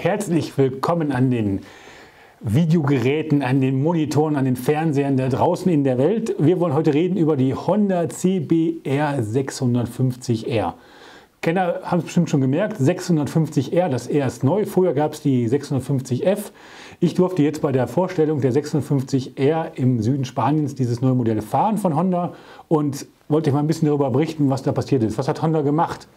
Herzlich willkommen an den Videogeräten, an den Monitoren, an den Fernsehern da draußen in der Welt. Wir wollen heute reden über die Honda CBR 650R. Kenner haben es bestimmt schon gemerkt, 650R, das R ist neu. Vorher gab es die 650F. Ich durfte jetzt bei der Vorstellung der 650R im Süden Spaniens dieses neue Modell fahren von Honda und wollte mal ein bisschen darüber berichten, was da passiert ist. Was hat Honda gemacht?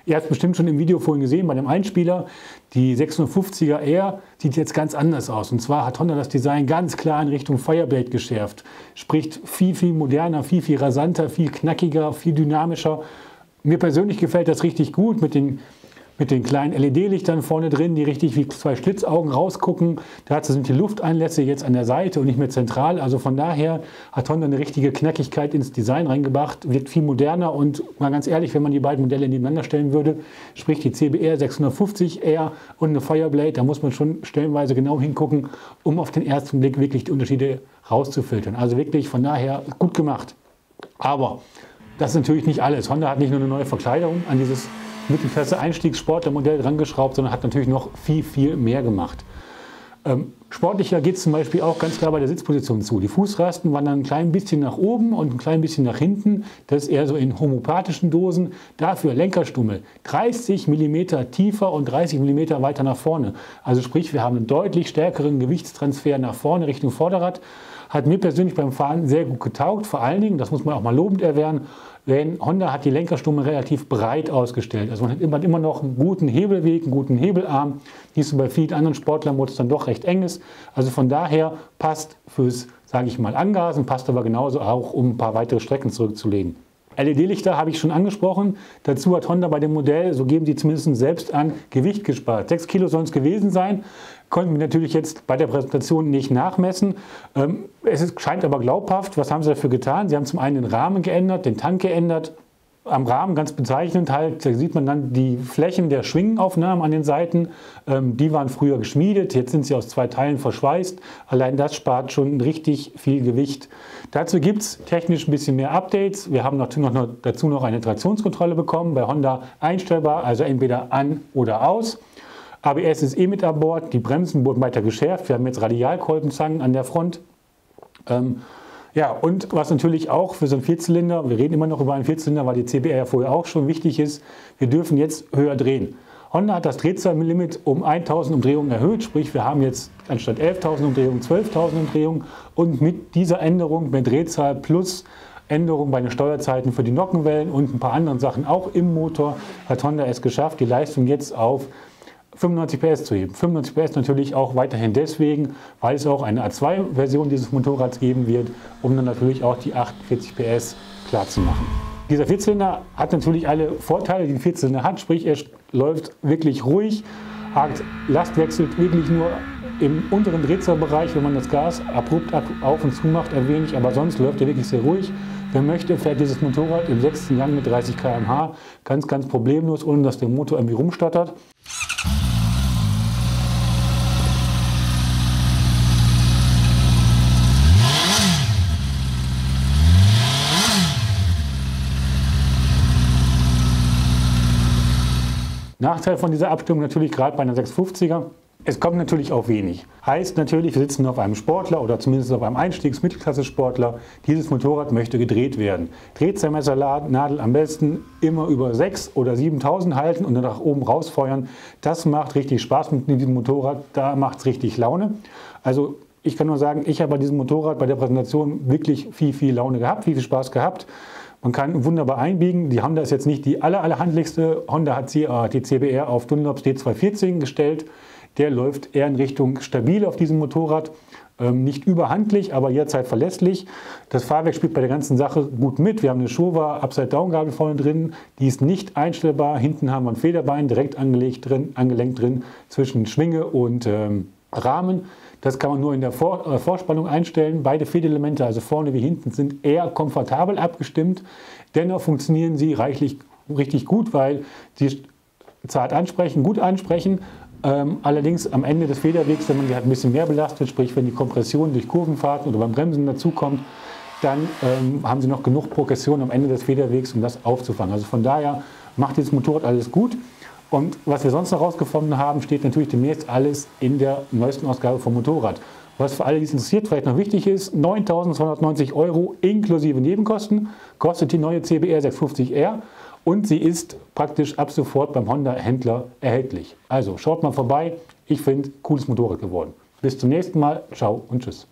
Ihr habt es bestimmt schon im Video vorhin gesehen, bei dem Einspieler. Die 650er sieht jetzt ganz anders aus. Und zwar hat Honda das Design ganz klar in Richtung Fireblade geschärft. Sprich viel, viel moderner, viel, viel rasanter, viel knackiger, viel dynamischer. Mir persönlich gefällt das richtig gut mit den kleinen LED-Lichtern vorne drin, die richtig wie zwei Schlitzaugen rausgucken. Dazu sind die Lufteinlässe jetzt an der Seite und nicht mehr zentral. Also von daher hat Honda eine richtige Knackigkeit ins Design reingebracht, wirkt viel moderner und mal ganz ehrlich, wenn man die beiden Modelle nebeneinander stellen würde, sprich die CBR 650R und eine Fireblade, da muss man schon stellenweise genau hingucken, um auf den ersten Blick wirklich die Unterschiede rauszufiltern. Also wirklich von daher gut gemacht. Aber das ist natürlich nicht alles. Honda hat nicht nur eine neue Verkleidung an dieses Mittelklasse-Einstiegssportlermodell dran geschraubt, sondern hat natürlich noch viel, viel mehr gemacht. Sportlicher geht es zum Beispiel auch ganz klar bei der Sitzposition zu. Die Fußrasten wandern ein klein bisschen nach oben und ein klein bisschen nach hinten. Das ist eher so in homöopathischen Dosen. Dafür Lenkerstummel 30 mm tiefer und 30 mm weiter nach vorne. Also sprich, wir haben einen deutlich stärkeren Gewichtstransfer nach vorne Richtung Vorderrad. Hat mir persönlich beim Fahren sehr gut getaugt. Vor allen Dingen, das muss man auch mal lobend erwähnen, Honda hat die Lenkerstummel relativ breit ausgestellt. Also man hat immer noch einen guten Hebelweg, einen guten Hebelarm, die es bei vielen anderen Sportlermodus dann doch recht eng ist. Also von daher passt fürs, sage ich mal, Angasen, passt aber genauso auch, um ein paar weitere Strecken zurückzulegen. LED-Lichter habe ich schon angesprochen. Dazu hat Honda bei dem Modell, so geben sie zumindest selbst an, Gewicht gespart. 6 Kilo sollen es gewesen sein. Konnten wir natürlich jetzt bei der Präsentation nicht nachmessen. Scheint aber glaubhaft. Was haben sie dafür getan? Sie haben zum einen den Rahmen geändert, den Tank geändert. Am Rahmen ganz bezeichnend halt, da sieht man dann die Flächen der Schwingenaufnahmen an den Seiten. Die waren früher geschmiedet, jetzt sind sie aus 2 Teilen verschweißt. Allein das spart schon richtig viel Gewicht. Dazu gibt es technisch ein bisschen mehr Updates. Wir haben dazu noch eine Traktionskontrolle bekommen, bei Honda einstellbar, also entweder an oder aus. ABS ist mit an Bord, die Bremsen wurden weiter geschärft. Wir haben jetzt Radialkolbenzangen an der Front. Ja, und was natürlich auch für so einen Vierzylinder, wir reden immer noch über einen Vierzylinder, weil die CBR ja vorher auch schon wichtig ist, wir dürfen jetzt höher drehen. Honda hat das Drehzahllimit um 1000 Umdrehungen erhöht, sprich wir haben jetzt anstatt 11.000 Umdrehungen 12.000 Umdrehungen und mit dieser Änderung, mit Drehzahl plus Änderung bei den Steuerzeiten für die Nockenwellen und ein paar anderen Sachen auch im Motor, hat Honda es geschafft, die Leistung jetzt auf 95 PS zu heben. 95 PS natürlich auch weiterhin deswegen, weil es auch eine A2-Version dieses Motorrads geben wird, um dann natürlich auch die 48 PS klar zu machen. Dieser Vierzylinder hat natürlich alle Vorteile, die ein Vierzylinder hat, sprich er läuft wirklich ruhig, Last wechselt wirklich nur im unteren Drehzahlbereich, wenn man das Gas abrupt auf und zu macht, ein wenig, aber sonst läuft er wirklich sehr ruhig. Wer möchte, fährt dieses Motorrad im 6. Gang mit 30 km/h ganz, ganz problemlos, ohne dass der Motor irgendwie rumstottert. Nachteil von dieser Abstimmung natürlich gerade bei einer 650er, es kommt natürlich auch wenig. Heißt natürlich, wir sitzen auf einem Sportler oder zumindest auf einem Einstiegs-Mittelklasse-Sportler. Dieses Motorrad möchte gedreht werden. Drehzahlmessernadel am besten immer über 6.000 oder 7.000 halten und dann nach oben rausfeuern. Das macht richtig Spaß mit diesem Motorrad, da macht es richtig Laune. Also ich kann nur sagen, ich habe bei diesem Motorrad bei der Präsentation wirklich viel, viel Laune gehabt, viel Spaß gehabt. Man kann wunderbar einbiegen. Die Honda ist jetzt nicht die allerhandlichste. Honda hat die CBR auf Dunlops D214 gestellt. Der läuft eher in Richtung stabil auf diesem Motorrad. Nicht überhandlich, aber jederzeit verlässlich. Das Fahrwerk spielt bei der ganzen Sache gut mit. Wir haben eine Showa Upside-Down-Gabel vorne drin. Die ist nicht einstellbar. Hinten haben wir ein Federbein direkt angelenkt drin zwischen Schwinge und Rahmen. Das kann man nur in der Vorspannung einstellen. Beide Federelemente, also vorne wie hinten, sind eher komfortabel abgestimmt. Dennoch funktionieren sie richtig gut, weil sie zart ansprechen, gut ansprechen. Allerdings am Ende des Federwegs, wenn man die halt ein bisschen mehr belastet, sprich wenn die Kompression durch Kurvenfahrten oder beim Bremsen dazukommt, dann haben sie noch genug Progression am Ende des Federwegs, um das aufzufangen. Also von daher macht dieses Motorrad alles gut. Und was wir sonst noch rausgefunden haben, steht natürlich demnächst alles in der neuesten Ausgabe vom Motorrad. Was für alle, die es interessiert, vielleicht noch wichtig ist, 9.290 € inklusive Nebenkosten kostet die neue CBR 650R und sie ist praktisch ab sofort beim Honda-Händler erhältlich. Also schaut mal vorbei, ich finde, cooles Motorrad geworden. Bis zum nächsten Mal, ciao und tschüss.